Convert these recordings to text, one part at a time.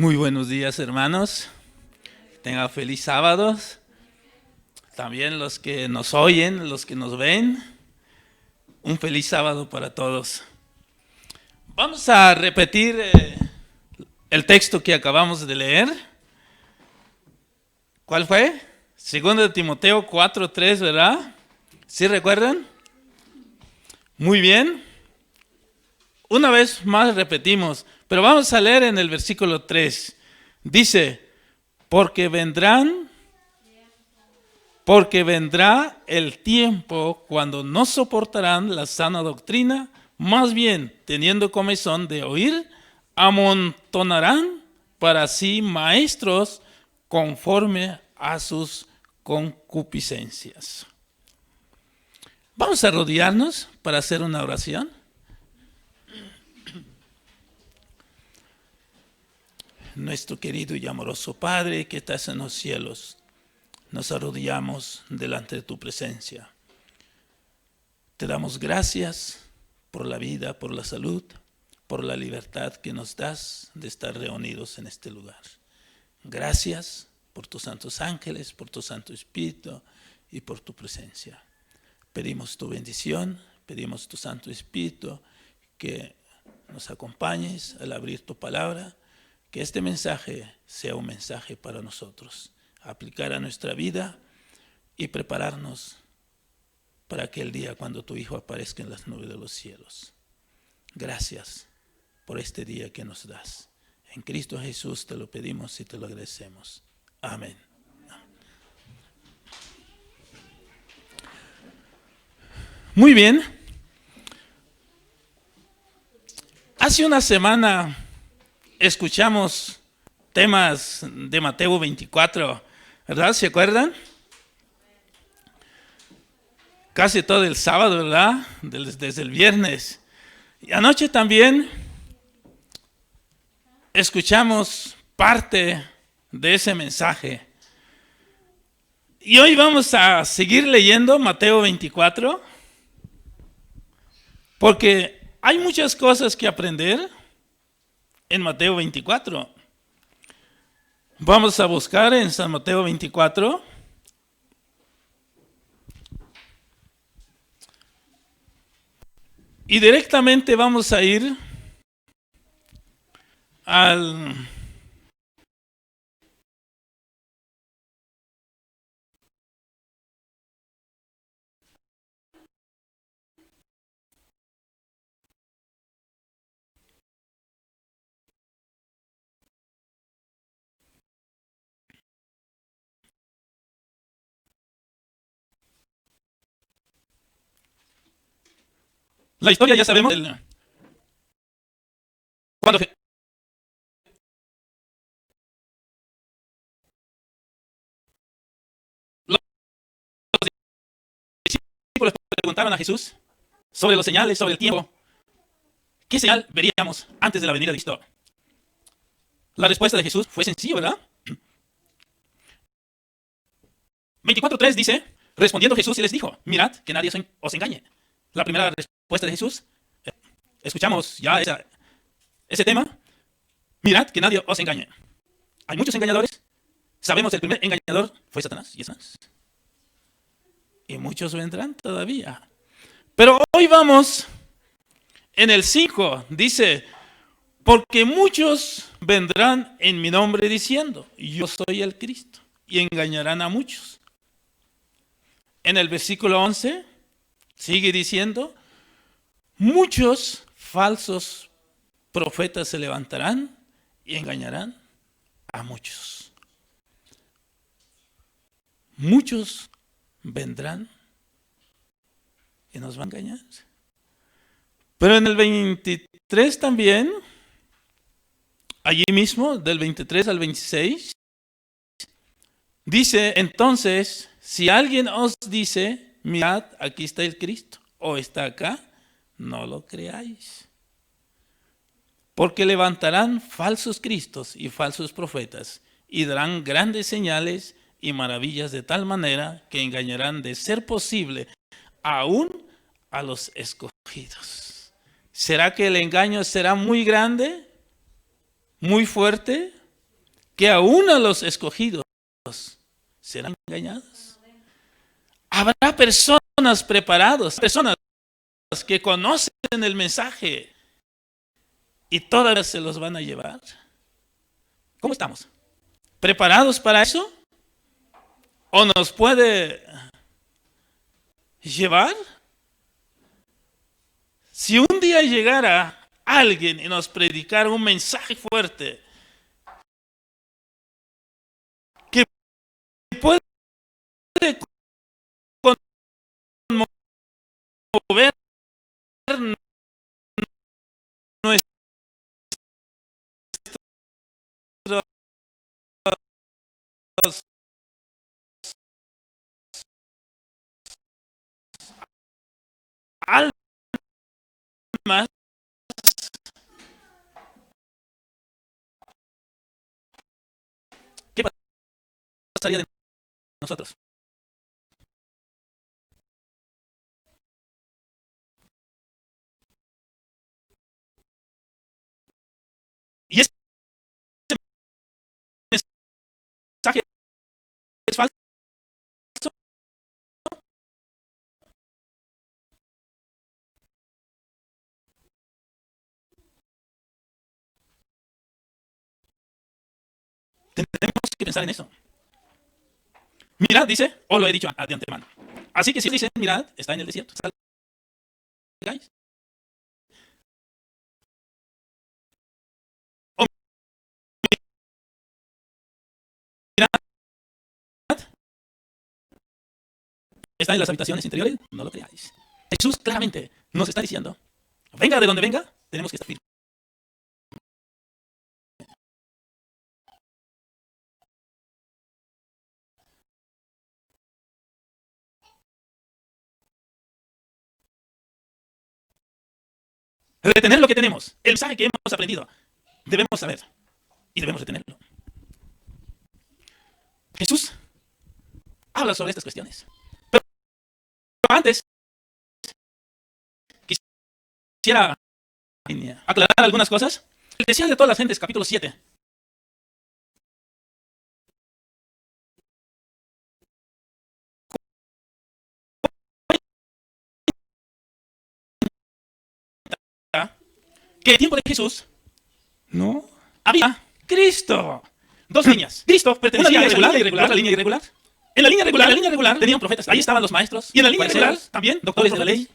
Muy buenos días, hermanos. Tengan feliz sábado. También los que nos oyen, los que nos ven, un feliz sábado para todos. Vamos a repetir el texto que acabamos de leer. ¿Cuál fue? Segundo de Timoteo 4:3, ¿verdad? ¿Sí recuerdan? Muy bien. Una vez más repetimos, pero vamos a leer en el versículo 3. Dice, porque vendrá el tiempo cuando no soportarán la sana doctrina, más bien, teniendo comezón de oír, amontonarán para sí maestros conforme a sus concupiscencias. Vamos a arrodillarnos para hacer una oración. Nuestro querido y amoroso Padre que estás en los cielos, nos arrodillamos delante de tu presencia. Te damos gracias por la vida, por la salud, por la libertad que nos das de estar reunidos en este lugar. Gracias por tus santos ángeles, por tu Santo Espíritu y por tu presencia. Pedimos tu bendición, pedimos tu Santo Espíritu que nos acompañes al abrir tu palabra, que este mensaje sea un mensaje para nosotros, aplicar a nuestra vida y prepararnos para aquel día cuando tu Hijo aparezca en las nubes de los cielos. Gracias por este día que nos das. En Cristo Jesús te lo pedimos y te lo agradecemos. Amén. Muy bien. Hace una semana escuchamos temas de Mateo 24, ¿verdad? ¿Se acuerdan? Casi todo el sábado, ¿verdad? Desde el viernes. Y anoche también escuchamos parte de ese mensaje. Y hoy vamos a seguir leyendo Mateo 24, porque hay muchas cosas que aprender en Mateo 24. Vamos a buscar en San Mateo 24. Y directamente vamos a ir al la historia, ya sabemos, cuando los discípulos preguntaron a Jesús sobre los señales, sobre el tiempo. ¿Qué señal veríamos antes de la venida de Cristo? La respuesta de Jesús fue sencilla, ¿verdad? 24:3 dice, respondiendo Jesús y les dijo, mirad que nadie os engañe. La primera respuesta de Jesús, escuchamos ya ese tema, mirad que nadie os engañe. Hay muchos engañadores. Sabemos que el primer engañador fue Satanás y es más. Y muchos vendrán todavía. Pero hoy vamos en el 5, dice, porque muchos vendrán en mi nombre diciendo, yo soy el Cristo, y engañarán a muchos. En el versículo 11 sigue diciendo, muchos falsos profetas se levantarán y engañarán a muchos. Muchos vendrán y nos van a engañar. Pero en el 23 también, allí mismo, del 23 al 26, dice, entonces, si alguien os dice, mirad, aquí está el Cristo, o está acá, no lo creáis. Porque levantarán falsos cristos y falsos profetas, y darán grandes señales y maravillas de tal manera que engañarán, de ser posible, aún a los escogidos. ¿Será que el engaño será muy grande, muy fuerte? que aún a los escogidos serán engañados. Habrá personas preparadas, personas que conocen el mensaje y todavía se los van a llevar. ¿Cómo estamos? ¿Preparados para eso? ¿O nos puede llevar? Si un día llegara alguien y nos predicara un mensaje fuerte que puede conmover nuestras almas, ¿qué pasaría de nosotros? Y ese mensaje es falso. Tenemos que pensar en eso. Mirad, dice, os lo he dicho de antemano. Así que si dice, mirad, está en el desierto, salgáis. O mirad, está en las habitaciones interiores, no lo creáis. Jesús claramente nos está diciendo, venga de donde venga, tenemos que estar firmes. Retener lo que tenemos, el mensaje que hemos aprendido, debemos saber y debemos retenerlo. Jesús habla sobre estas cuestiones. Pero antes, quisiera aclarar algunas cosas. El deseo de todas las gentes, capítulo 7. Que en el tiempo de Jesús no había Cristo. Dos líneas. Cristo pertenecía a la línea irregular, la línea irregular. En la línea regular tenían profetas. Ahí estaban los maestros. Y en la línea regular también doctores de la ley,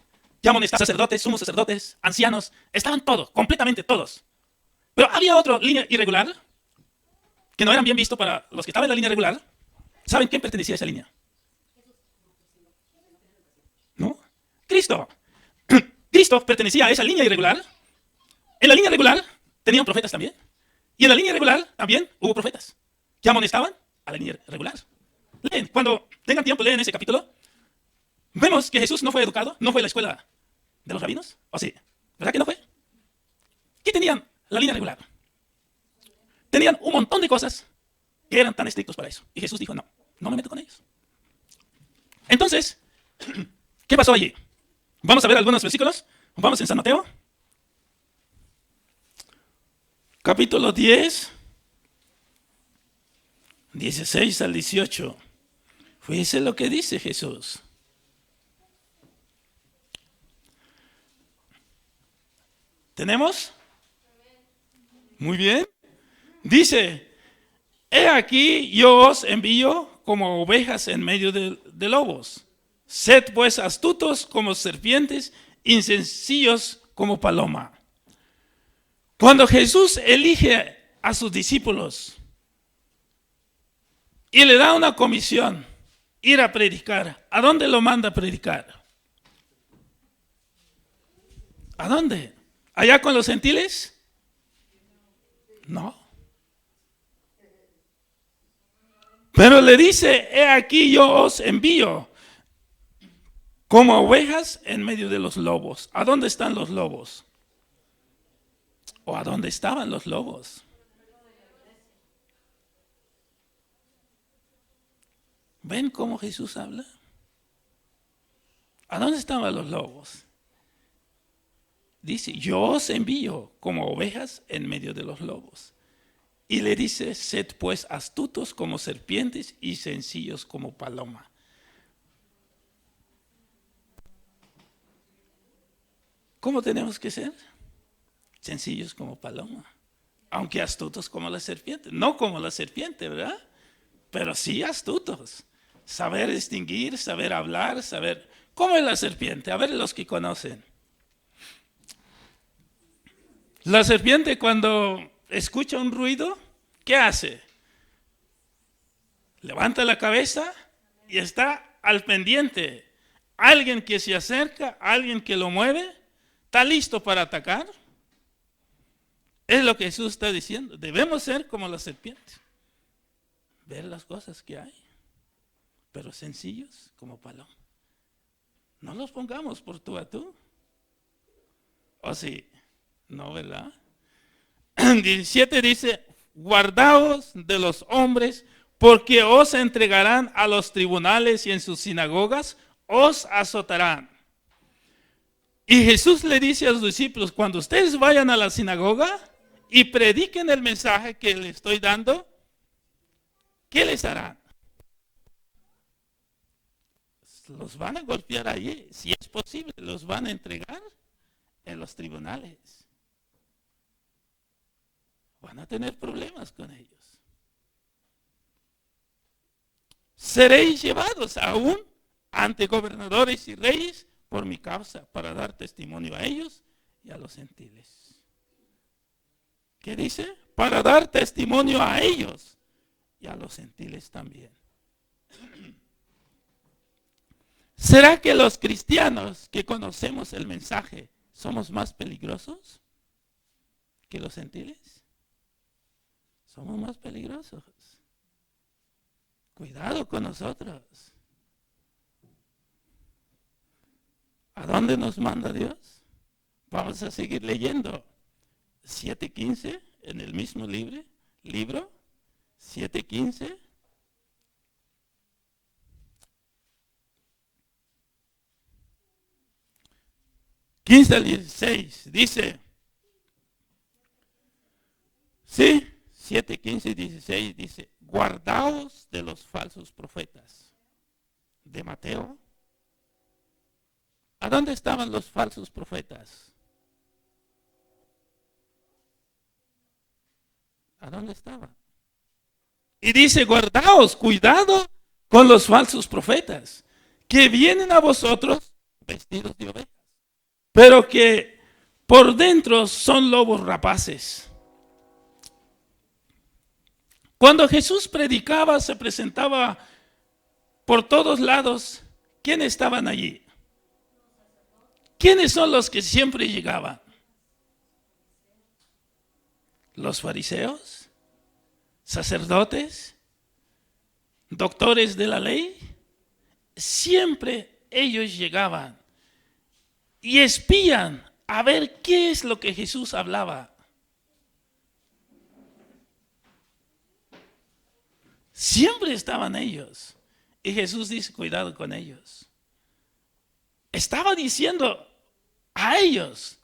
ya amonestados, sacerdotes, sumos sacerdotes, ancianos. Estaban todos, completamente todos. Pero había otra línea irregular que no eran bien vistos para los que estaban en la línea regular. ¿Saben quién pertenecía a esa línea? ¿No? Cristo. Cristo pertenecía a esa línea irregular. En la línea regular tenían profetas también. Y en la línea regular también hubo profetas que amonestaban a la línea regular. Leen, cuando tengan tiempo, leen ese capítulo. Vemos que Jesús no fue educado, no fue a la escuela de los rabinos. ¿O sí? ¿Verdad que no fue? ¿Qué tenían la línea regular? Tenían un montón de cosas que eran tan estrictos para eso. Y Jesús dijo, no, no me meto con ellos. Entonces, ¿qué pasó allí? Vamos a ver algunos versículos. Vamos en San Mateo. Capítulo 10, 16 al 18. Fíjese lo que dice Jesús. ¿Tenemos? Muy bien. Dice, he aquí yo os envío como ovejas en medio de lobos. Sed pues astutos como serpientes y sencillos como paloma. Cuando Jesús elige a sus discípulos y le da una comisión, ir a predicar, ¿a dónde lo manda a predicar? ¿A dónde? ¿Allá con los gentiles? No. Pero le dice, he aquí yo os envío como ovejas en medio de los lobos. ¿A dónde están los lobos? ¿O a dónde estaban los lobos? ¿Ven cómo Jesús habla? ¿A dónde estaban los lobos? Dice, yo os envío como ovejas en medio de los lobos. Y le dice, sed pues astutos como serpientes y sencillos como paloma. ¿Cómo tenemos que ser? Sencillos como paloma. Aunque astutos como la serpiente. No como la serpiente, ¿verdad? Pero sí astutos. Saber distinguir, saber hablar, saber... ¿Cómo es la serpiente? A ver los que conocen. La serpiente cuando escucha un ruido, ¿qué hace? Levanta la cabeza y está al pendiente. Alguien que se acerca, alguien que lo mueve, está listo para atacar. Es lo que Jesús está diciendo. Debemos ser como la serpiente. Ver las cosas que hay, pero sencillos como paloma. No los pongamos por tú a tú. ¿O sí? No, ¿verdad? 17 dice, guardaos de los hombres, porque os entregarán a los tribunales y en sus sinagogas os azotarán. Y Jesús le dice a los discípulos, cuando ustedes vayan a la sinagoga y prediquen el mensaje que les estoy dando, ¿qué les harán? Los van a golpear allí, si es posible, los van a entregar en los tribunales. Van a tener problemas con ellos. Seréis llevados aún ante gobernadores y reyes por mi causa, para dar testimonio a ellos y a los gentiles. ¿Qué dice? Para dar testimonio a ellos y a los gentiles también. ¿Será que los cristianos que conocemos el mensaje somos más peligrosos que los gentiles? Somos más peligrosos. Cuidado con nosotros. ¿A dónde nos manda Dios? Vamos a seguir leyendo. 7:15 en el mismo libro 7:15. Al 16 dice, sí, 7:15 y 16 dice, guardaos de los falsos profetas. De Mateo. ¿A dónde estaban los falsos profetas? ¿A dónde estaban? Y dice, guardaos, cuidado con los falsos profetas, que vienen a vosotros vestidos de ovejas, pero que por dentro son lobos rapaces. Cuando Jesús predicaba, se presentaba por todos lados. ¿Quiénes estaban allí? ¿Quiénes son los que siempre llegaban? Los fariseos, sacerdotes, doctores de la ley. Siempre ellos llegaban y espían a ver qué es lo que Jesús hablaba. Siempre estaban ellos. Y Jesús dice, cuidado con ellos. Estaba diciendo a ellos,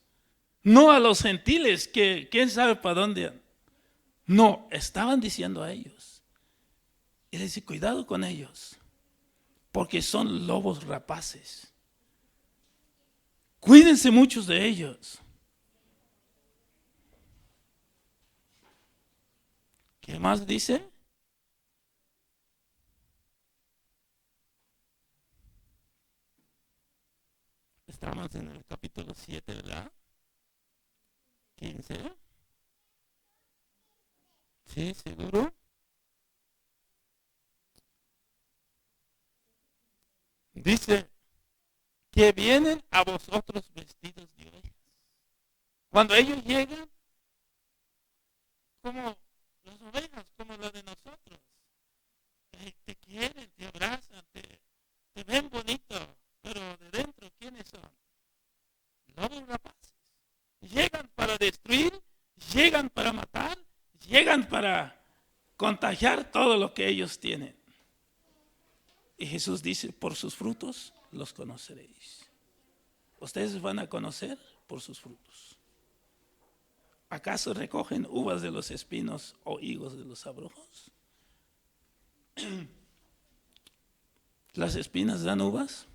no a los gentiles, que quién sabe para dónde. No, estaban diciendo a ellos. Y dice, cuidado con ellos, porque son lobos rapaces. Cuídense muchos de ellos. ¿Qué más dice? Estamos en el capítulo 7, ¿verdad? 15. Sí, seguro. Dice que vienen a vosotros vestidos de ovejas. Cuando ellos llegan, como las ovejas, como las de nosotros, te quieren, te abrazan, te ven bonito, pero de dentro, ¿quiénes son? Lobos rapaces. Llegan para destruir, llegan para matar, llegan para contagiar todo lo que ellos tienen. Y Jesús dice, por sus frutos los conoceréis. Ustedes van a conocer por sus frutos. ¿Acaso recogen uvas de los espinos o higos de los abrojos? ¿Las espinas dan uvas?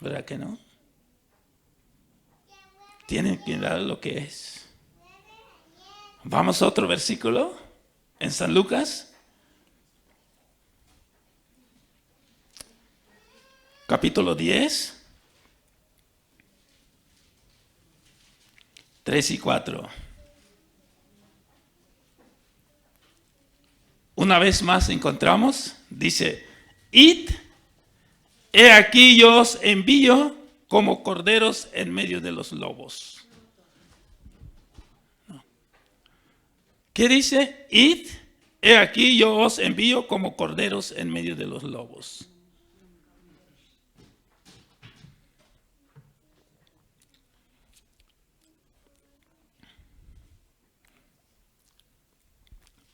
¿Verdad que no? Tienen que dar lo que es. Vamos a otro versículo en San Lucas, capítulo 10, 3 y 4. Una vez más encontramos, dice, id, he aquí yo os envío como corderos en medio de los lobos. ¿Qué dice? Id, he aquí yo os envío como corderos en medio de los lobos.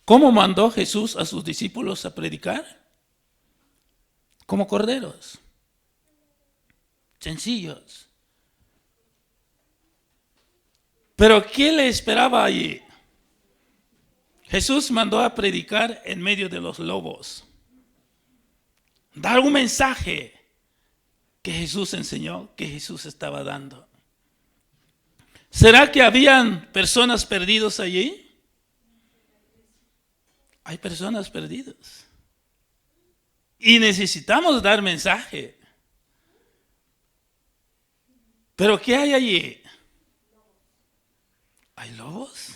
¿Cómo mandó Jesús a sus discípulos a predicar? Como corderos. Sencillos. Pero ¿qué le esperaba allí? Jesús mandó a predicar en medio de los lobos. Dar un mensaje que Jesús enseñó, que Jesús estaba dando. ¿Será que habían personas perdidas allí? Hay personas perdidas. Y necesitamos dar mensaje. ¿Pero qué hay allí? ¿Hay lobos?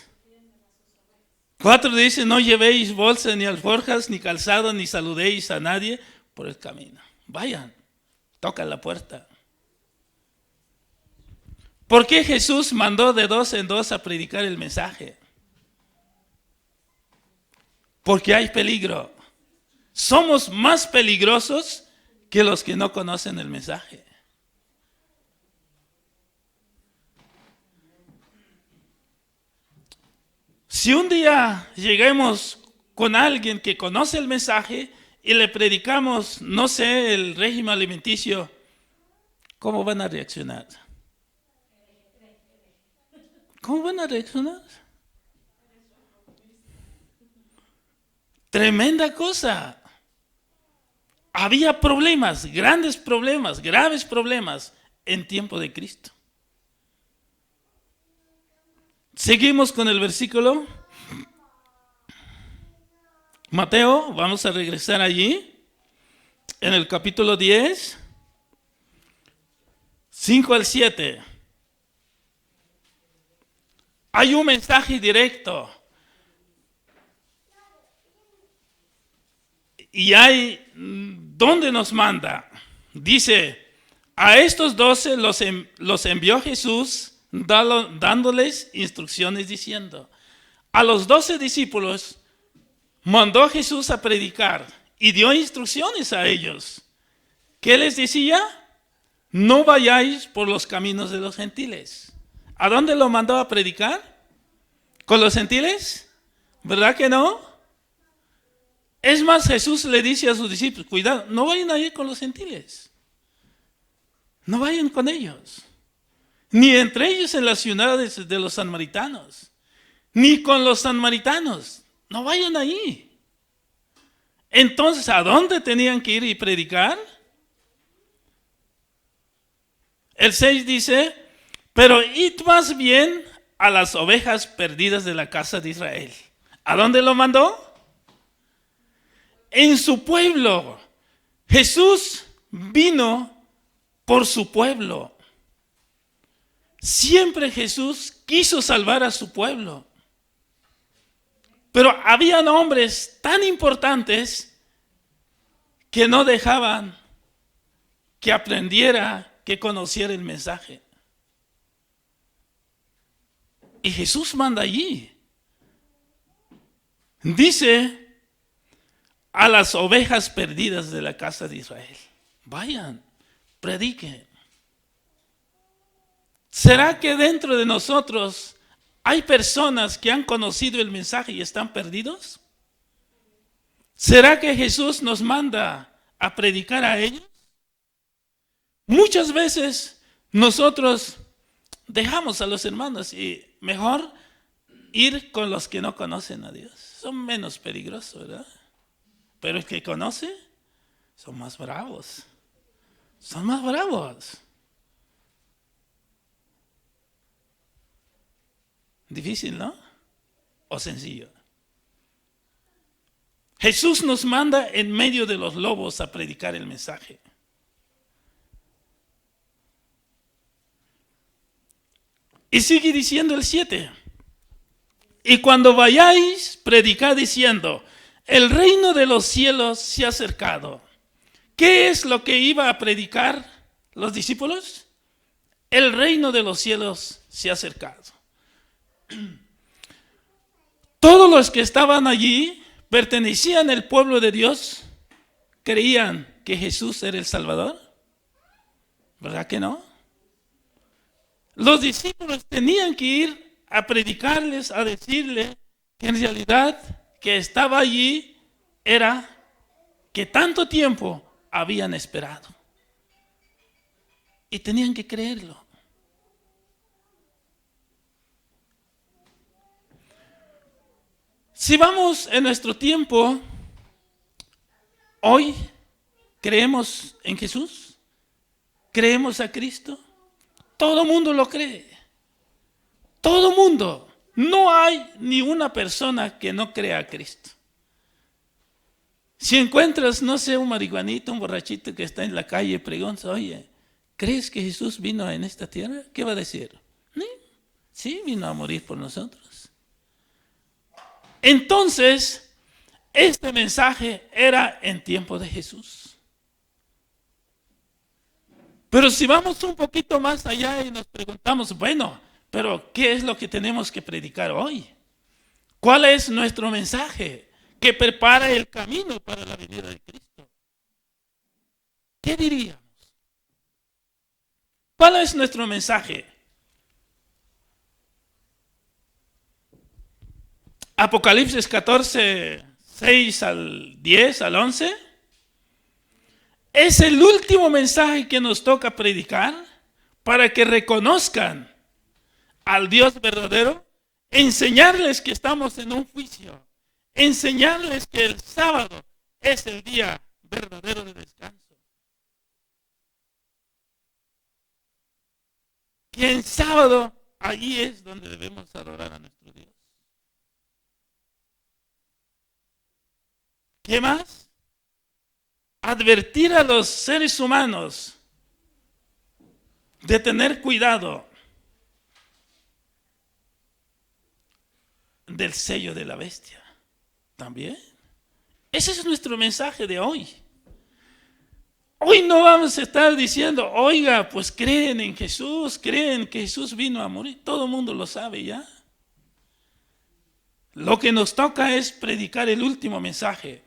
4 dice, no llevéis bolsa, ni alforjas, ni calzado, ni saludéis a nadie por el camino. Vayan, tocan la puerta. ¿Por qué Jesús mandó de 2 en 2 a predicar el mensaje? Porque hay peligro. Somos más peligrosos que los que no conocen el mensaje. Si un día lleguemos con alguien que conoce el mensaje y le predicamos, no sé, el régimen alimenticio, ¿cómo van a reaccionar? ¿Cómo van a reaccionar? Tremenda cosa. Había problemas, grandes problemas, graves problemas en tiempo de Cristo. Seguimos con el versículo. Mateo, vamos a regresar allí. En el capítulo 10, 5 al 7. Hay un mensaje directo. Y hay, ¿dónde nos manda? Dice, a estos 12 los envió Jesús dándoles instrucciones diciendo, a los 12 discípulos mandó Jesús a predicar y dio instrucciones a ellos. ¿Qué les decía? No vayáis por los caminos de los gentiles. ¿A dónde lo mandó a predicar? ¿Con los gentiles? ¿Verdad que no? Es más, Jesús le dice a sus discípulos, cuidado, no vayan a ir con los gentiles. No vayan con ellos. Ni entre ellos en las ciudades de los samaritanos. Ni con los samaritanos. No vayan ahí. Entonces, ¿a dónde tenían que ir y predicar? El 6 dice, pero id más bien a las ovejas perdidas de la casa de Israel. ¿A dónde lo mandó? En su pueblo. Jesús vino por su pueblo. Siempre Jesús quiso salvar a su pueblo. Pero habían hombres tan importantes que no dejaban que aprendiera, que conociera el mensaje. Y Jesús manda allí. Dice, a las ovejas perdidas de la casa de Israel. Vayan, prediquen. ¿Será que dentro de nosotros hay personas que han conocido el mensaje y están perdidos? ¿Será que Jesús nos manda a predicar a ellos? Muchas veces nosotros dejamos a los hermanos y mejor ir con los que no conocen a Dios. Son menos peligrosos, ¿verdad? Pero el que conoce, son más bravos. Son más bravos. Difícil, ¿no? ¿O sencillo? Jesús nos manda en medio de los lobos a predicar el mensaje. Y sigue diciendo el 7. Y cuando vayáis, predicad diciendo, el reino de los cielos se ha acercado. ¿Qué es lo que iba a predicar los discípulos? El reino de los cielos se ha acercado. Todos los que estaban allí pertenecían al pueblo de Dios, creían que Jesús era el Salvador. ¿Verdad que no? Los discípulos tenían que ir a predicarles, a decirles que en realidad que estaba allí era que tanto tiempo habían esperado. Y tenían que creerlo. Si vamos en nuestro tiempo, hoy creemos en Jesús, creemos a Cristo, todo mundo lo cree, todo mundo, no hay ni una persona que no crea a Cristo. Si encuentras, no sé, un marihuanito, un borrachito que está en la calle y pregunta, oye, ¿crees que Jesús vino en esta tierra? ¿Qué va a decir? Sí, vino a morir por nosotros. Entonces, este mensaje era en tiempo de Jesús. Pero si vamos un poquito más allá y nos preguntamos, bueno, pero ¿qué es lo que tenemos que predicar hoy? ¿Cuál es nuestro mensaje que prepara el camino para la venida de Cristo? ¿Qué diríamos? ¿Cuál es nuestro mensaje? Apocalipsis 14, 6 al 10, al 11. Es el último mensaje que nos toca predicar para que reconozcan al Dios verdadero, enseñarles que estamos en un juicio, enseñarles que el sábado es el día verdadero de descanso. Que el sábado allí es donde debemos adorar a nuestro Dios. ¿Qué más? Advertir a los seres humanos de tener cuidado del sello de la bestia. También. Ese es nuestro mensaje de hoy. Hoy no vamos a estar diciendo, oiga, pues creen en Jesús, creen que Jesús vino a morir. Todo el mundo lo sabe ya. Lo que nos toca es predicar el último mensaje.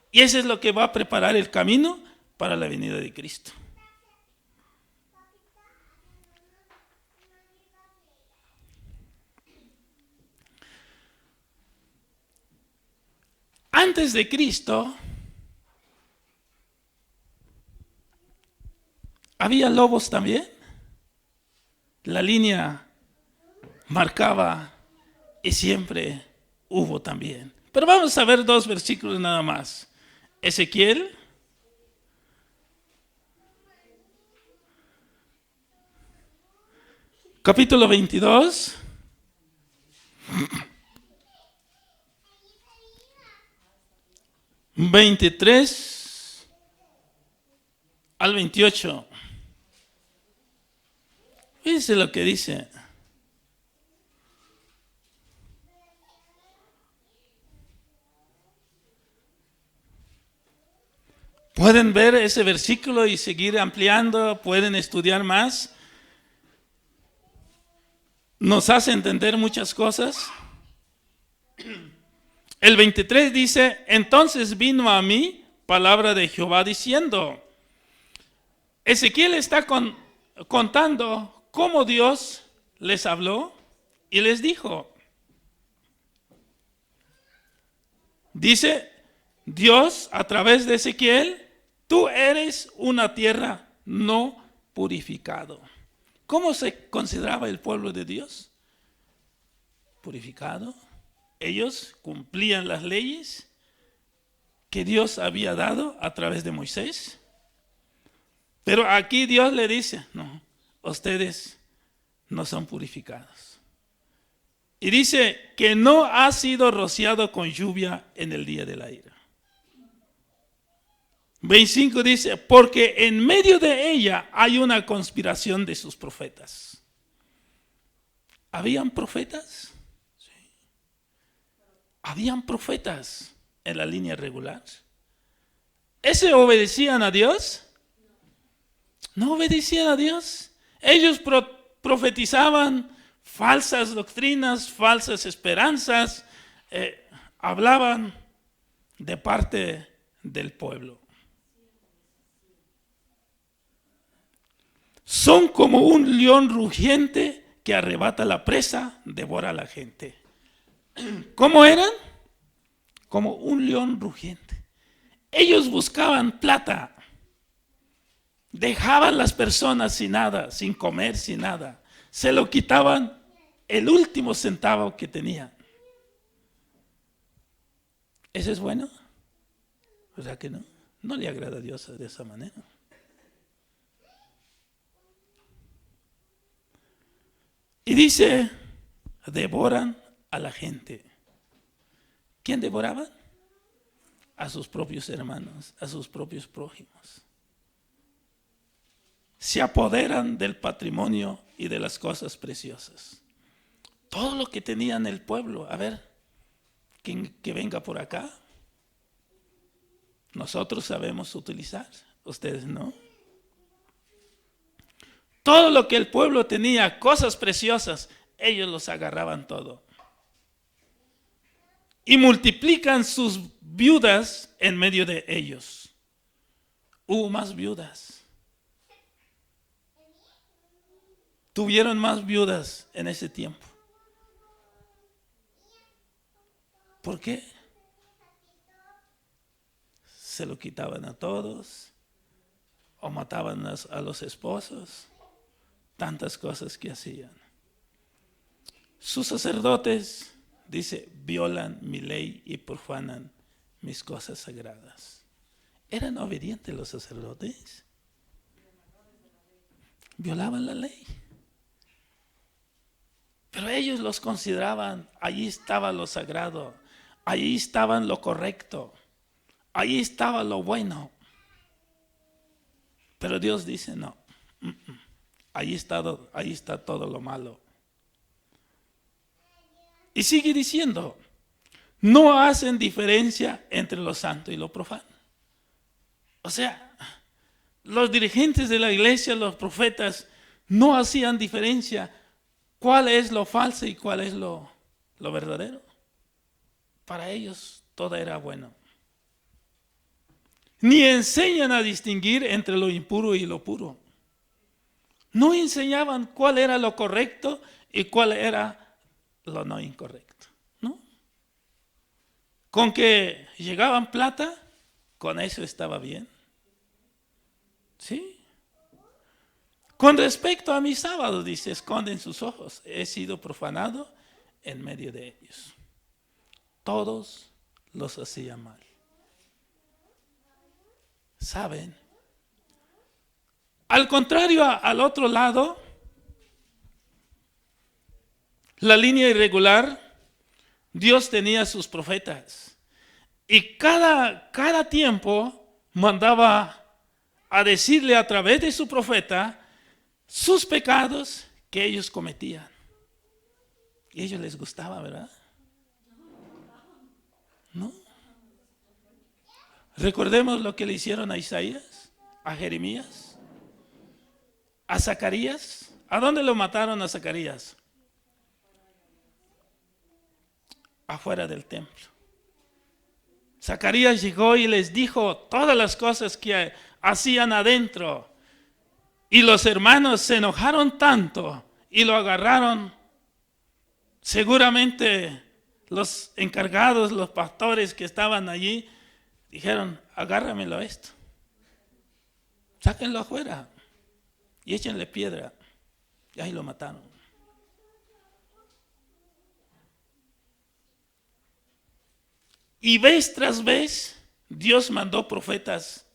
Y eso es lo que va a preparar el camino para la venida de Cristo. Antes de Cristo, ¿había lobos también? La línea marcaba y siempre hubo también. Pero vamos a ver 2 versículos nada más. Ezequiel, capítulo 22. (23 al 28). Fíjense lo que dice. Pueden ver ese versículo y seguir ampliando, pueden estudiar más. Nos hace entender muchas cosas. El 23 dice, entonces vino a mí palabra de Jehová diciendo. Ezequiel está contando cómo Dios les habló y les dijo. Dice Dios a través de Ezequiel, tú eres una tierra no purificado. ¿Cómo se consideraba el pueblo de Dios? purificado. Ellos cumplían las leyes que Dios había dado a través de Moisés. Pero aquí Dios le dice, no, ustedes no son purificados. Y dice que no ha sido rociado con lluvia en el día de la ira. 25 dice, porque en medio de ella hay una conspiración de sus profetas. ¿Habían profetas? Sí. ¿Habían profetas en la línea regular? ¿Ese obedecían a Dios? No obedecían a Dios. Ellos profetizaban falsas doctrinas, falsas esperanzas, hablaban de parte del pueblo. Son como un león rugiente que arrebata la presa, devora a la gente. ¿Cómo eran? Como un león rugiente. Ellos buscaban plata. Dejaban las personas sin nada, sin comer, sin nada. Se lo quitaban el último centavo que tenían. ¿Eso es bueno? ¿Verdad que no? No le agrada a Dios de esa manera. Y dice, devoran a la gente. ¿Quién devoraban? A sus propios hermanos, a sus propios prójimos. Se apoderan del patrimonio y de las cosas preciosas. Todo lo que tenían el pueblo, a ver, que venga por acá. Nosotros sabemos utilizar, ustedes no. Todo lo que el pueblo tenía, cosas preciosas, ellos los agarraban todo. Y multiplican sus viudas en medio de ellos. Hubo más viudas. Tuvieron más viudas en ese tiempo. ¿Por qué? Se lo quitaban a todos o mataban a los esposos. Tantas cosas que hacían. Sus sacerdotes, dice, violan mi ley y profanan mis cosas sagradas. ¿Eran obedientes los sacerdotes? Violaban la ley. Pero ellos los consideraban, allí estaba lo sagrado, allí estaba lo correcto, allí estaba lo bueno. Pero Dios dice, no, ahí está todo lo malo. Y sigue diciendo, no hacen diferencia entre lo santo y lo profano. O sea, los dirigentes de la iglesia, los profetas, no hacían diferencia cuál es lo falso y cuál es lo verdadero. Para ellos todo era bueno. Ni enseñan a distinguir entre lo impuro y lo puro. No enseñaban cuál era lo correcto y cuál era lo no incorrecto, ¿no? Con que llegaban plata, con eso estaba bien. ¿Sí? Con respecto a mis sábados, dice, esconden sus ojos. He sido profanado en medio de ellos. Todos los hacía mal. ¿Saben? Al contrario, al otro lado, la línea irregular, Dios tenía sus profetas. Y cada tiempo mandaba a decirle a través de su profeta sus pecados que ellos cometían. Y a ellos les gustaba, ¿verdad? ¿No? Recordemos lo que le hicieron a Isaías, a Jeremías, a Zacarías. ¿A dónde lo mataron a Zacarías? Afuera del templo. Zacarías llegó y les dijo todas las cosas que hacían adentro. Y los hermanos se enojaron tanto y lo agarraron. Seguramente los encargados, los pastores que estaban allí, dijeron, agárramelo a esto. Sáquenlo afuera y échenle piedra. Y ahí lo mataron. Y vez tras vez, Dios mandó profetas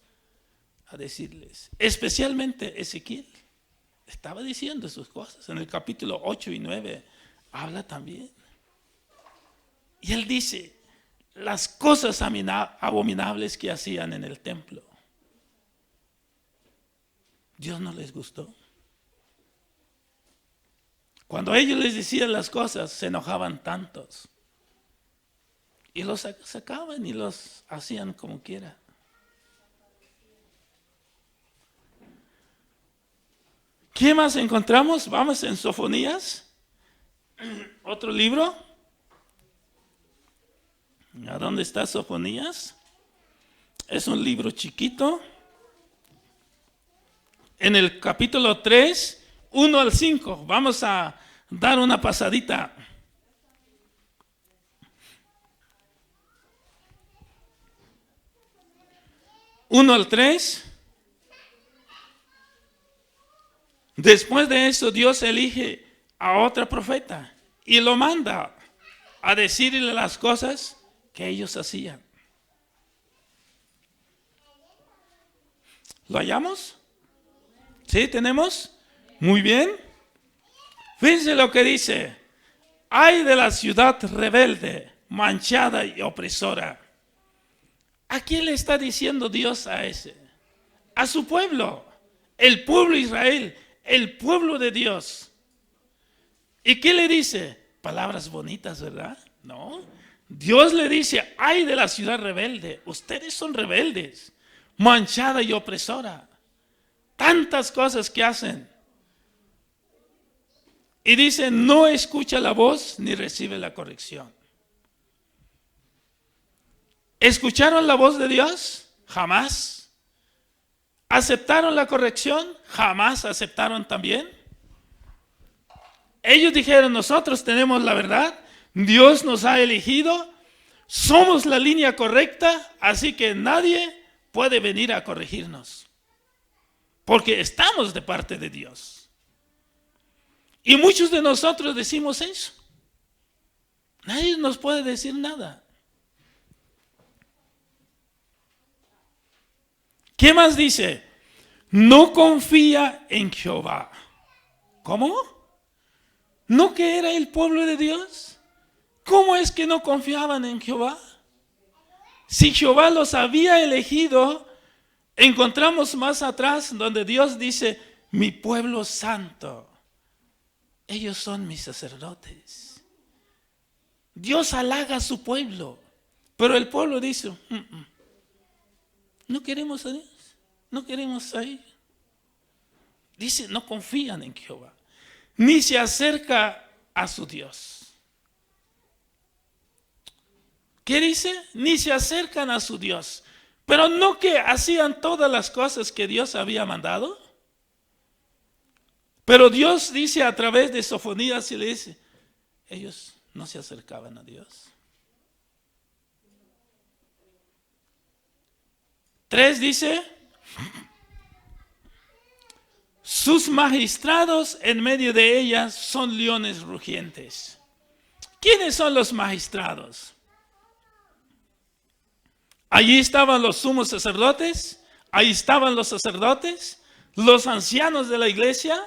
a decirles, especialmente Ezequiel, estaba diciendo sus cosas. En el capítulo 8 y 9 habla también. Y él dice, las cosas abominables que hacían en el templo, Dios no les gustó. Cuando ellos les decían las cosas, se enojaban tantos. Y los sacaban y los hacían como quiera. ¿Qué más encontramos? Vamos en Sofonías, otro libro. ¿A dónde está Sofonías? Es un libro chiquito. En el capítulo 3, 1 al 5. Vamos a dar una pasadita. Uno al 3. Después de eso, Dios elige a otra profeta y lo manda a decirle las cosas que ellos hacían. ¿Lo hallamos? ¿Sí tenemos? Muy bien. Fíjense lo que dice. Ay de la ciudad rebelde, manchada y opresora. ¿A quién le está diciendo Dios a ese? A su pueblo, el pueblo de Israel, el pueblo de Dios. ¿Y qué le dice? Palabras bonitas, ¿verdad? No. Dios le dice, ay de la ciudad rebelde, ustedes son rebeldes, manchada y opresora. Tantas cosas que hacen. Y dice, no escucha la voz ni recibe la corrección. ¿Escucharon la voz de Dios? Jamás. ¿Aceptaron la corrección? Jamás aceptaron también. Ellos dijeron, nosotros tenemos la verdad, Dios nos ha elegido, somos la línea correcta, así que nadie puede venir a corregirnos. Porque estamos de parte de Dios. Y muchos de nosotros decimos eso. Nadie nos puede decir nada. ¿Qué más dice? No confía en Jehová. ¿Cómo? ¿No que era el pueblo de Dios? ¿Cómo es que no confiaban en Jehová? Si Jehová los había elegido, encontramos más atrás donde Dios dice, mi pueblo santo, ellos son mis sacerdotes. Dios halaga a su pueblo, pero el pueblo dice, no queremos a Dios, no queremos a Él. Dice, no confían en Jehová, ni se acerca a su Dios. ¿Qué dice? Ni se acercan a su Dios. Pero no que hacían todas las cosas que Dios había mandado. Pero Dios dice a través de Sofonías y le dice, ellos no se acercaban a Dios. 3 dice, sus magistrados en medio de ellas son leones rugientes. ¿Quiénes son los magistrados? Allí estaban los sumos sacerdotes, ahí estaban los sacerdotes, los ancianos de la iglesia,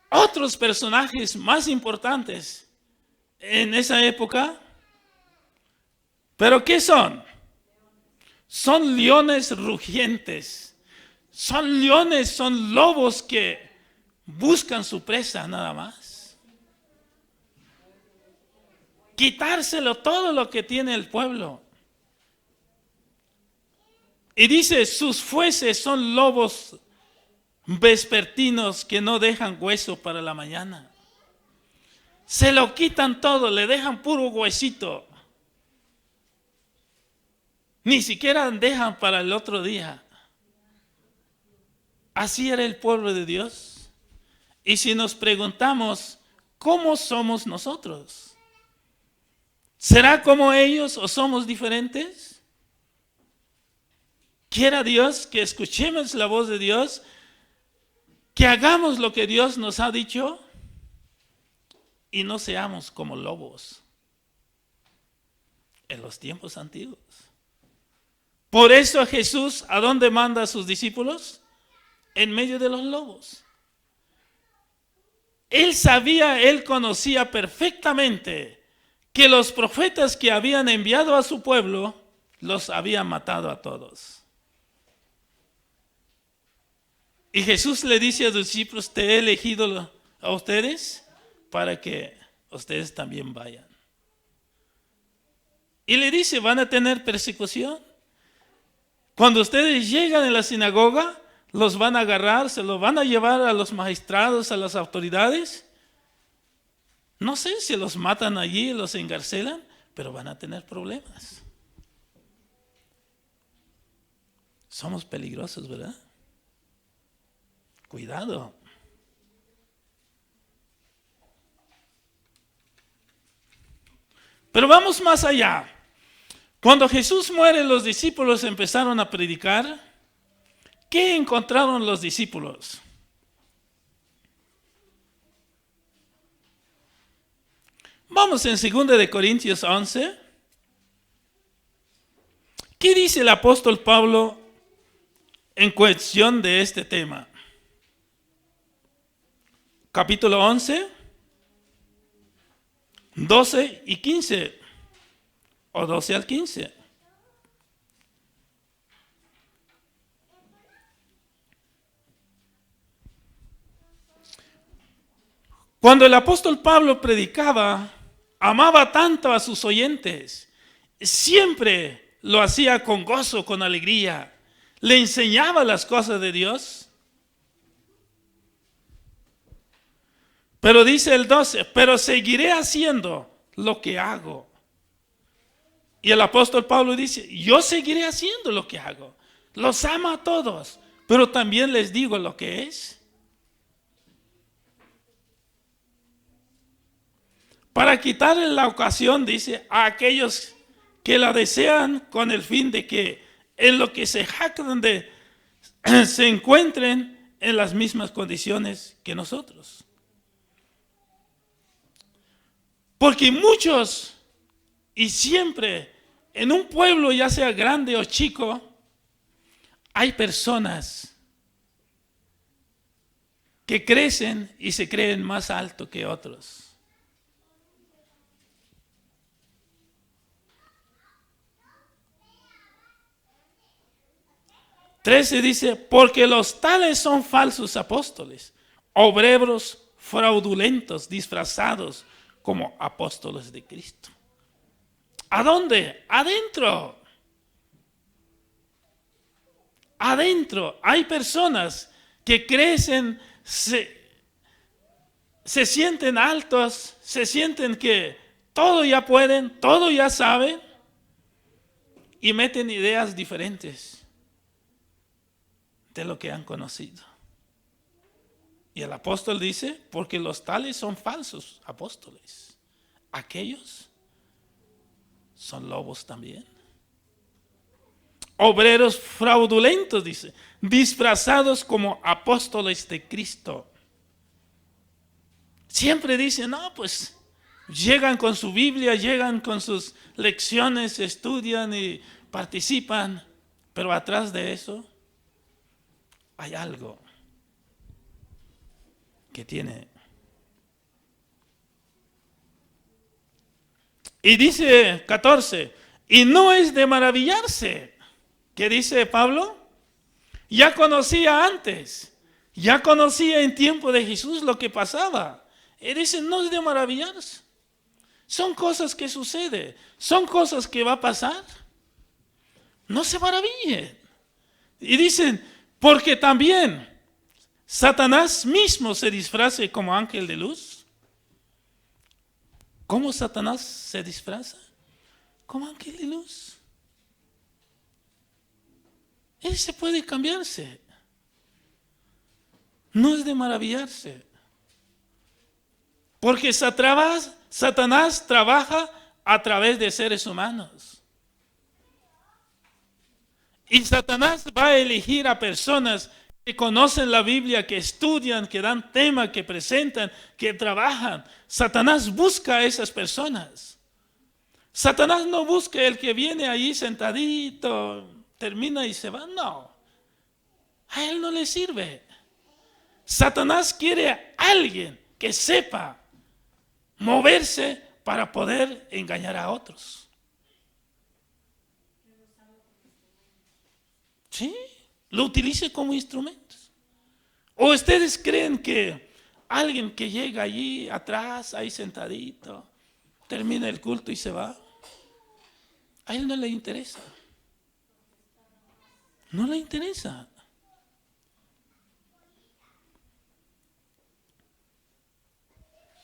otros personajes más importantes en esa época. ¿Pero qué son? Son leones rugientes, son leones, son lobos que buscan su presa nada más. Quitárselo todo lo que tiene el pueblo. Y dice, sus fueces son lobos vespertinos que no dejan hueso para la mañana. Se lo quitan todo, le dejan puro huesito. Ni siquiera dejan para el otro día. Así era el pueblo de Dios. Y si nos preguntamos, ¿cómo somos nosotros? ¿Será como ellos o somos diferentes? Quiera Dios que escuchemos la voz de Dios, que hagamos lo que Dios nos ha dicho y no seamos como lobos. en los tiempos antiguos. Por eso Jesús, ¿a dónde manda a sus discípulos? En medio de los lobos. Él conocía perfectamente que los profetas que habían enviado a su pueblo los habían matado a todos. Y Jesús le dice a sus discípulos, te he elegido a ustedes para que ustedes también vayan. Y le dice, van a tener persecución. Cuando ustedes llegan a la sinagoga, los van a agarrar, se los van a llevar a los magistrados, a las autoridades. No sé si los matan allí, los encarcelan, pero van a tener problemas. Somos peligrosos, ¿verdad? Cuidado. Pero vamos más allá. Cuando Jesús muere, los discípulos empezaron a predicar. ¿Qué encontraron los discípulos? Vamos en 2 Corintios 11. ¿Qué dice el apóstol Pablo en cuestión de este tema? Capítulo 11, 12 y 15, o 12 al 15. Cuando el apóstol Pablo predicaba, amaba tanto a sus oyentes, siempre lo hacía con gozo, con alegría, le enseñaba las cosas de Dios. Pero dice el 12, pero seguiré haciendo lo que hago. Y el apóstol Pablo dice, yo seguiré haciendo lo que hago. Los amo a todos, pero también les digo lo que es. Para quitarle la ocasión, dice, a aquellos que la desean con el fin de que en lo que se jactan de se encuentren en las mismas condiciones que nosotros. Porque muchos y siempre en un pueblo, ya sea grande o chico, hay personas que crecen y se creen más alto que otros. 13 dice, porque los tales son falsos apóstoles, obreros fraudulentos, disfrazados como apóstoles de Cristo. ¿A dónde? Adentro. Adentro. Hay personas que crecen, se sienten altos, se sienten que todo ya pueden, todo ya saben y meten ideas diferentes de lo que han conocido. Y el apóstol dice, porque los tales son falsos apóstoles. Aquellos son lobos también. Obreros fraudulentos, dice, disfrazados como apóstoles de Cristo. Siempre dicen, no, pues llegan con su Biblia, llegan con sus lecciones, estudian y participan, pero atrás de eso hay algo que tiene. Y dice 14, y no es de maravillarse. ¿Qué dice Pablo? Ya conocía antes, ya conocía en tiempo de Jesús lo que pasaba. Y dice, no es de maravillarse. Son cosas que suceden, son cosas que va a pasar. No se maravillen. Y dicen, porque también Satanás mismo se disfraza como ángel de luz. ¿Cómo Satanás se disfraza? Como ángel de luz. Él se puede cambiarse. No es de maravillarse. Porque Satanás trabaja a través de seres humanos. Y Satanás va a elegir a personas que conocen la Biblia, que estudian, que dan tema, que presentan, que trabajan. Satanás busca a esas personas. Satanás no busca el que viene ahí sentadito, termina y se va. No, a él no le sirve. Satanás quiere a alguien que sepa moverse para poder engañar a otros. ¿Sí? Lo utilice como instrumentos. ¿O ustedes creen que alguien que llega allí atrás, ahí sentadito, termina el culto y se va? A él no le interesa. No le interesa.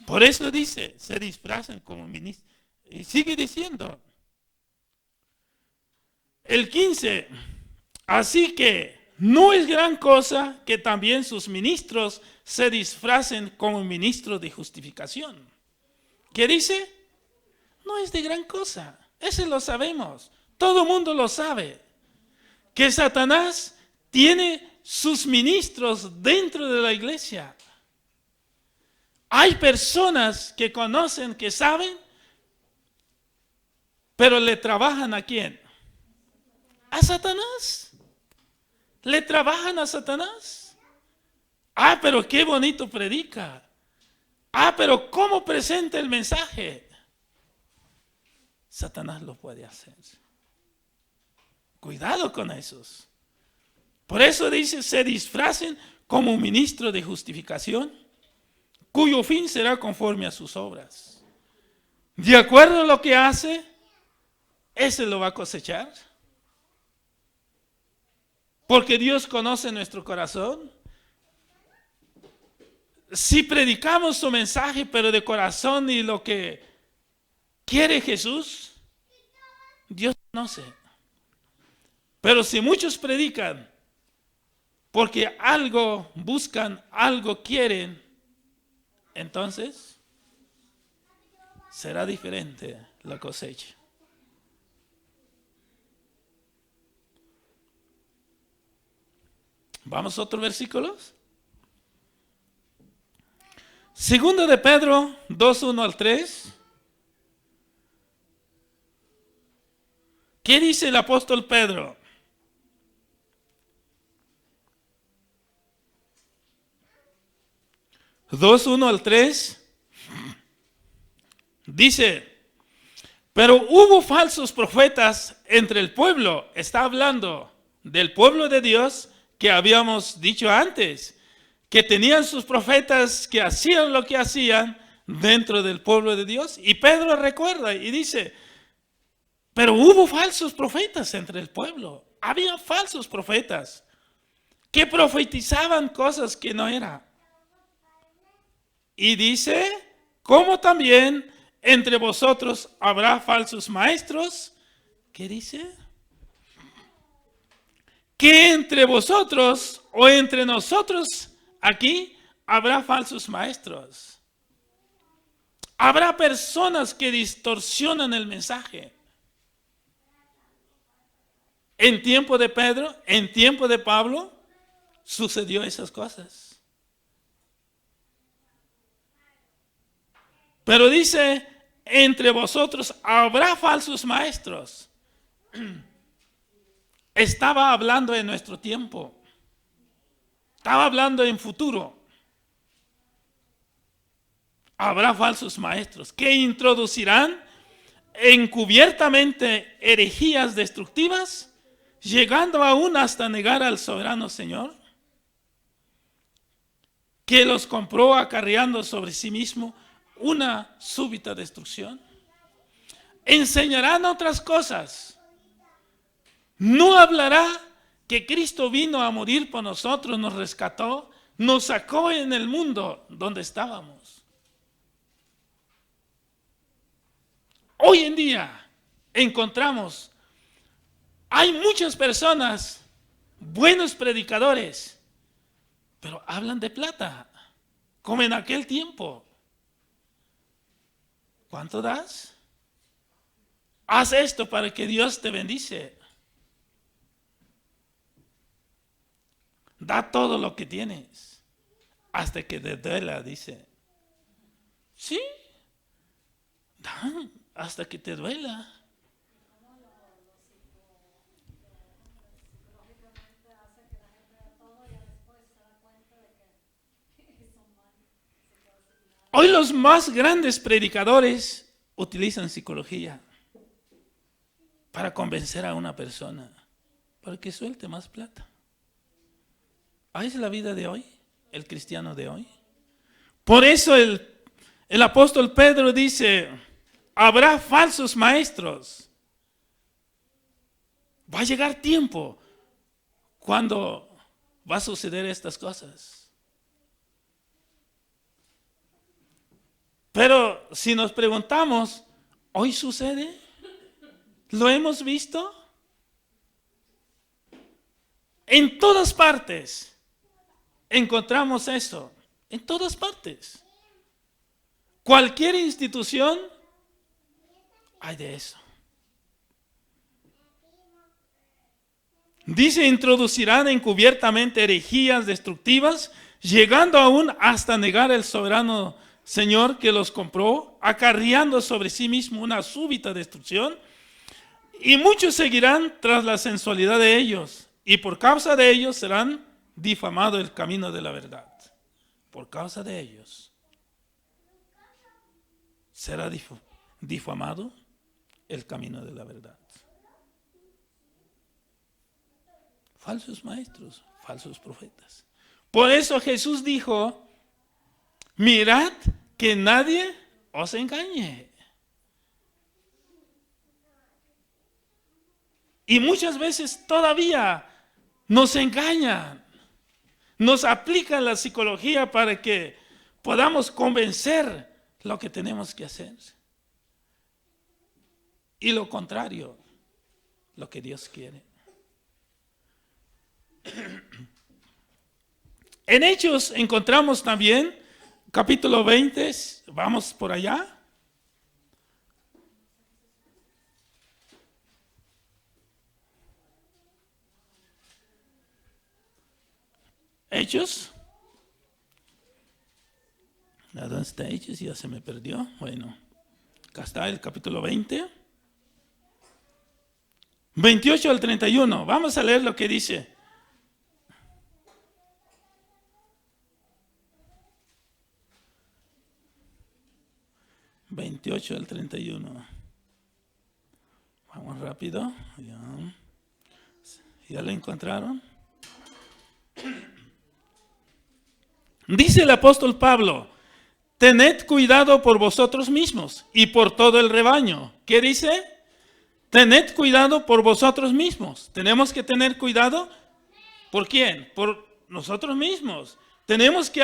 Por eso dice, se disfrazan como ministros. Y sigue diciendo, el 15, así que no es gran cosa que también sus ministros se disfracen como ministros de justificación. ¿Qué dice? No es de gran cosa. Eso lo sabemos. Todo el mundo lo sabe. Que Satanás tiene sus ministros dentro de la iglesia. Hay personas que conocen, que saben, pero le trabajan ¿a quién? A Satanás. Le trabajan a Satanás. Ah, pero qué bonito predica. Ah, pero cómo presenta el mensaje. Satanás lo puede hacer. Cuidado con esos. Por eso dice, se disfracen como ministro de justificación, cuyo fin será conforme a sus obras. De acuerdo a lo que hace, ese lo va a cosechar. Porque Dios conoce nuestro corazón. Si predicamos su mensaje, pero de corazón y lo que quiere Jesús, Dios conoce. Pero si muchos predican porque algo buscan, algo quieren, entonces será diferente la cosecha. ¿Vamos a otros versículos? Segundo de Pedro 2:1 al 3. ¿Qué dice el apóstol Pedro? 2:1 al 3. Dice, pero hubo falsos profetas entre el pueblo. Está hablando del pueblo de Dios que habíamos dicho antes, que tenían sus profetas que hacían lo que hacían dentro del pueblo de Dios. Y Pedro recuerda y dice, pero hubo falsos profetas entre el pueblo. Había falsos profetas que profetizaban cosas que no eran. Y dice, como también entre vosotros habrá falsos maestros. ¿Qué dice? Que entre vosotros o entre nosotros aquí habrá falsos maestros. Habrá personas que distorsionan el mensaje. En tiempo de Pedro, en tiempo de Pablo, sucedió esas cosas. Pero dice, entre vosotros habrá falsos maestros. Estaba hablando en nuestro tiempo. Estaba hablando en futuro. Habrá falsos maestros que introducirán encubiertamente herejías destructivas, llegando aún hasta negar al soberano Señor, que los compró acarreando sobre sí mismo una súbita destrucción. Enseñarán otras cosas. No hablará que Cristo vino a morir por nosotros, nos rescató, nos sacó en el mundo donde estábamos. Hoy en día encontramos, hay muchas personas, buenos predicadores, pero hablan de plata, como en aquel tiempo. ¿Cuánto das? Haz esto para que Dios te bendice. Da todo lo que tienes hasta que te duela, dice. Sí, dan. hasta que te duela. Hoy los más grandes predicadores utilizan psicología para convencer a una persona para que suelte más plata. Ahí es la vida de hoy, el cristiano de hoy. Por eso el apóstol Pedro dice, habrá falsos maestros. Va a llegar tiempo cuando va a suceder estas cosas. Pero si nos preguntamos, ¿hoy sucede? ¿Lo hemos visto? En todas partes encontramos eso. En todas partes. Cualquier institución hay de eso. Dice, introducirán encubiertamente herejías destructivas, llegando aún hasta negar el soberano Señor que los compró, acarreando sobre sí mismo una súbita destrucción. Y muchos seguirán tras la sensualidad de ellos, y por causa de ellos serán difamado el camino de la verdad. Por causa de ellos será difamado el camino de la verdad. Falsos maestros, falsos profetas. Por eso Jesús dijo, mirad que nadie os engañe. Y muchas veces todavía nos engañan, nos aplican la psicología para que podamos convencer lo que tenemos que hacer. Y lo contrario, lo que Dios quiere. En Hechos encontramos también, capítulo 20, vamos por allá. Hechos. ¿Dónde está Hechos? Ya se me perdió. Bueno, acá está el capítulo 20. 28 al 31. Vamos a leer lo que dice. (28 al 31). Vamos rápido. ¿Ya lo encontraron? Dice el apóstol Pablo, tened cuidado por vosotros mismos y por todo el rebaño. ¿Qué dice? Tened cuidado por vosotros mismos. ¿Tenemos que tener cuidado? ¿Por quién? Por nosotros mismos. Tenemos que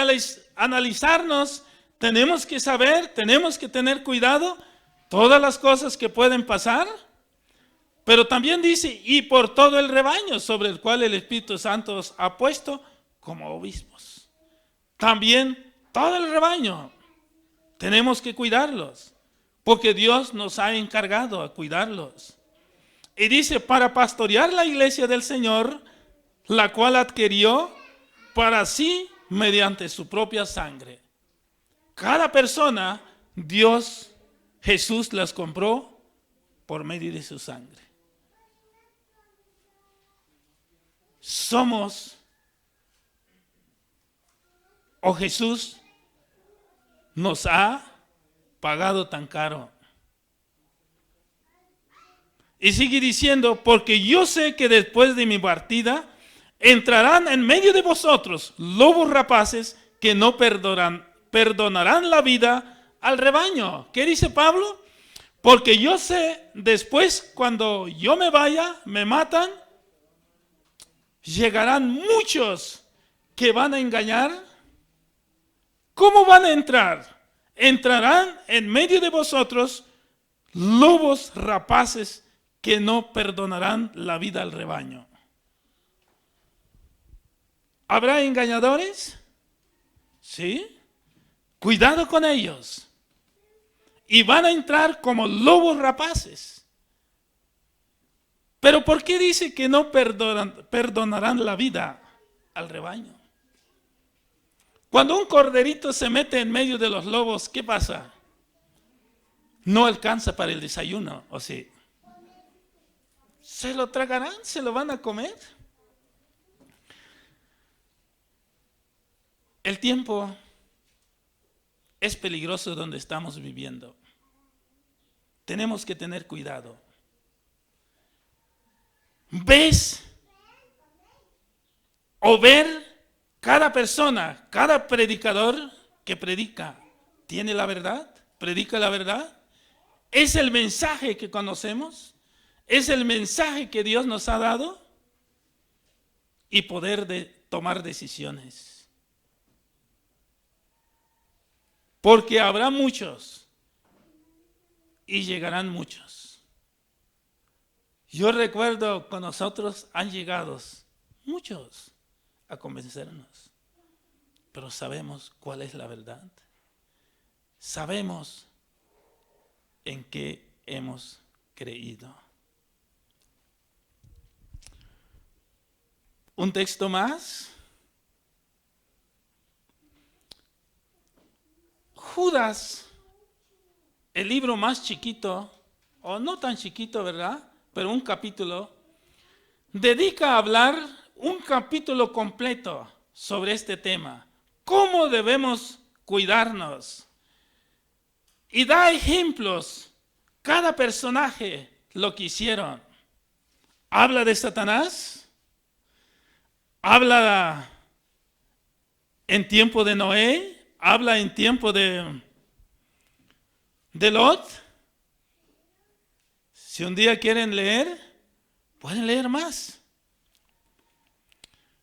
analizarnos, tenemos que saber, tenemos que tener cuidado todas las cosas que pueden pasar. Pero también dice, y por todo el rebaño sobre el cual el Espíritu Santo os ha puesto como obispos. También todo el rebaño tenemos que cuidarlos, porque Dios nos ha encargado a cuidarlos. Y dice, para pastorear la iglesia del Señor, la cual adquirió para sí mediante su propia sangre. Cada persona, Dios, Jesús las compró por medio de su sangre. Somos, o Jesús nos ha pagado tan caro. Y sigue diciendo, porque yo sé que después de mi partida entrarán en medio de vosotros lobos rapaces que no perdonarán la vida al rebaño. ¿Qué dice Pablo? Porque yo sé, después cuando yo me vaya, me matan, llegarán muchos que van a engañar. ¿Cómo van a entrar? Entrarán en medio de vosotros lobos rapaces que no perdonarán la vida al rebaño. ¿Habrá engañadores? Sí. Cuidado con ellos. Y van a entrar como lobos rapaces. Pero ¿por qué dice que no perdonarán la vida al rebaño? Cuando un corderito se mete en medio de los lobos, ¿qué pasa? No alcanza para el desayuno, ¿o sí? ¿Se lo tragarán? ¿Se lo van a comer? El tiempo es peligroso donde estamos viviendo. Tenemos que tener cuidado. ¿Ves o ver cada persona, cada predicador que predica, tiene la verdad? ¿Predica la verdad? ¿Es el mensaje que conocemos? ¿Es el mensaje que Dios nos ha dado? Y poder tomar decisiones. Porque habrá muchos y llegarán muchos. Yo recuerdo con nosotros han llegado muchos a convencernos, pero sabemos cuál es la verdad. Sabemos en qué hemos creído. Un texto más. Judas, el libro más chiquito, o no tan chiquito, ¿verdad? Pero un capítulo, dedica a hablar un capítulo completo sobre este tema. ¿Cómo debemos cuidarnos? Y da ejemplos. Cada personaje lo que hicieron. Habla de Satanás. Habla en tiempo de Noé. Habla en tiempo de Lot. Si un día quieren leer, pueden leer más.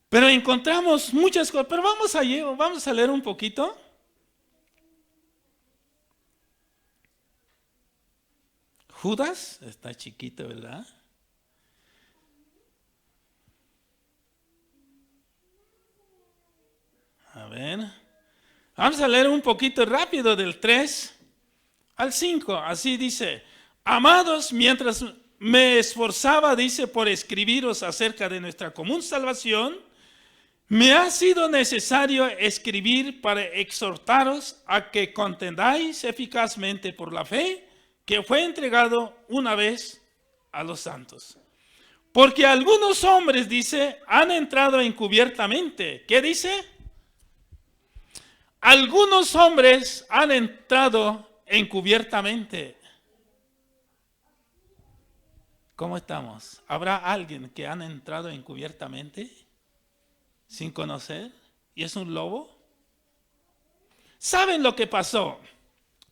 Pero encontramos muchas cosas. Pero vamos a leer un poquito. Judas, está chiquito, ¿verdad? A ver. Vamos a leer un poquito rápido del 3 al 5. Así dice: amados, mientras me esforzaba, dice, por escribiros acerca de nuestra común salvación, me ha sido necesario escribir para exhortaros a que contendáis eficazmente por la fe que fue entregado una vez a los santos. Porque algunos hombres, dice, han entrado encubiertamente. ¿Qué dice? Algunos hombres han entrado encubiertamente. ¿Cómo estamos? ¿Habrá alguien que han entrado encubiertamente sin conocer y es un lobo? ¿Saben lo que pasó?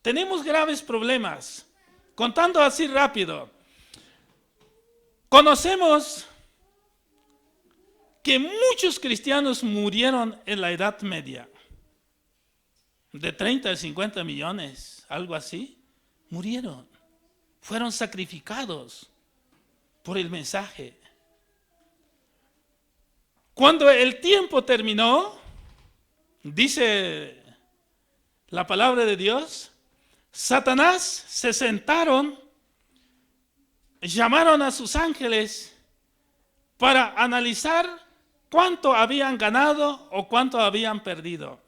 Tenemos graves problemas. Contando así rápido, conocemos que muchos cristianos murieron en la Edad Media. De 30 a 50 millones, algo así, murieron. Fueron sacrificados por el mensaje. Cuando el tiempo terminó, dice la palabra de Dios, Satanás se sentaron, llamaron a sus ángeles para analizar cuánto habían ganado o cuánto habían perdido.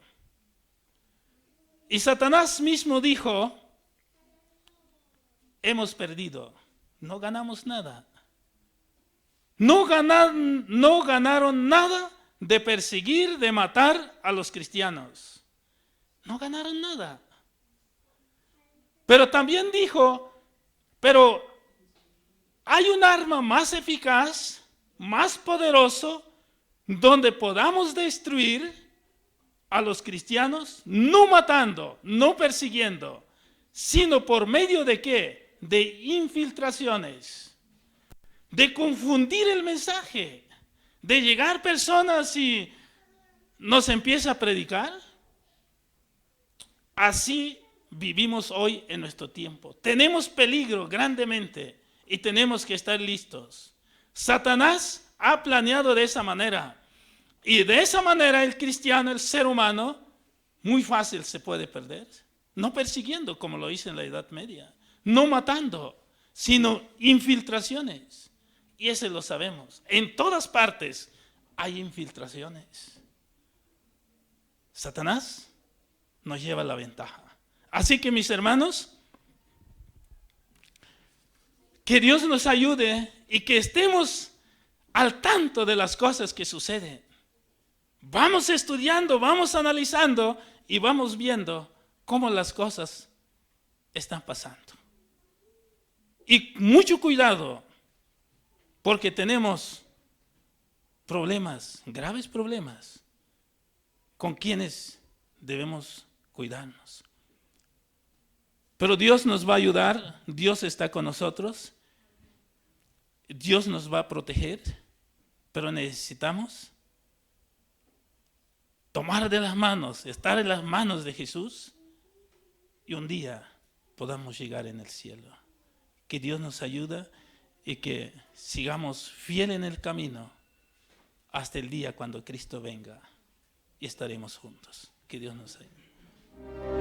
Y Satanás mismo dijo: hemos perdido, no ganamos nada. No ganaron nada de perseguir, de matar a los cristianos. No ganaron nada. Pero también dijo, pero hay un arma más eficaz, más poderoso, donde podamos destruir a los cristianos, no matando, no persiguiendo, sino por medio de ¿qué? De infiltraciones, de confundir el mensaje, de llegar personas y nos empieza a predicar. Así vivimos hoy en nuestro tiempo. Tenemos peligro grandemente y tenemos que estar listos. Satanás ha planeado de esa manera. Y de esa manera el cristiano, el ser humano, muy fácil se puede perder. No persiguiendo como lo hizo en la Edad Media. No matando, sino infiltraciones. Y eso lo sabemos. En todas partes hay infiltraciones. Satanás nos lleva la ventaja. Así que mis hermanos, Que Dios nos ayude y que estemos al tanto de las cosas que suceden. Vamos estudiando, vamos analizando y vamos viendo cómo las cosas están pasando. Y mucho cuidado, porque tenemos problemas, graves problemas, con quienes debemos cuidarnos. Pero Dios nos va a ayudar, Dios está con nosotros, Dios nos va a proteger, pero necesitamos tomar de las manos, estar en las manos de Jesús y un día podamos llegar en el cielo. Que Dios nos ayude y que sigamos fiel en el camino hasta el día cuando Cristo venga y estaremos juntos. Que Dios nos ayude.